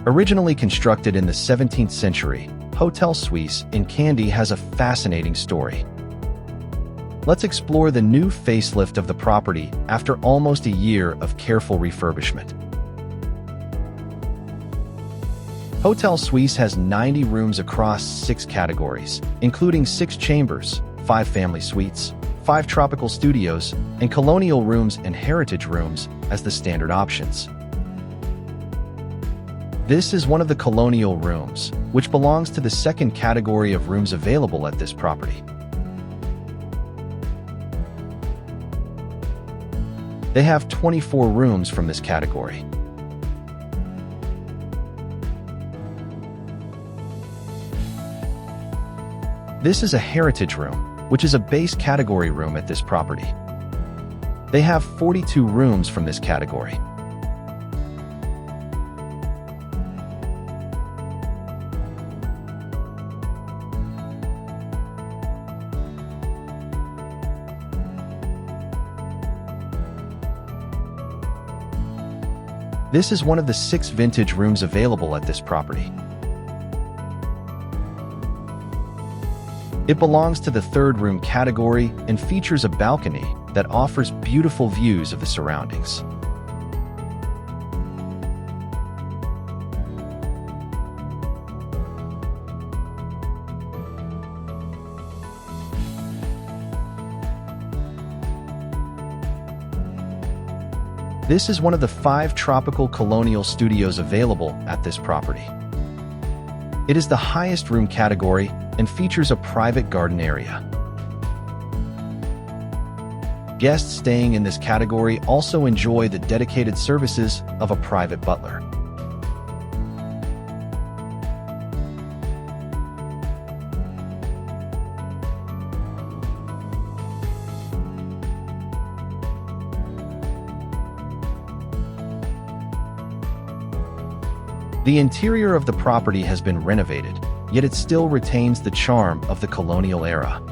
Originally constructed in the 17th century, Hotel Suisse in Kandy has a fascinating story. Let's explore the new facelift of the property after almost a year of careful refurbishment. Hotel Suisse has 90 rooms across 6 categories, including 6 chambers, 5 family suites, 5 tropical studios, and colonial rooms and heritage rooms as the standard options. This is one of the colonial rooms, which belongs to the second category of rooms available at this property. They have 24 rooms from this category. This is a heritage room, which is a base category room at this property. They have 42 rooms from this category. This is one of the 6 vintage rooms available at this property. It belongs to the 3rd room category and features a balcony that offers beautiful views of the surroundings. This is one of the 5 tropical colonial studios available at this property. It is the highest room category and features a private garden area. Guests staying in this category also enjoy the dedicated services of a private butler. The interior of the property has been renovated, yet it still retains the charm of the colonial era.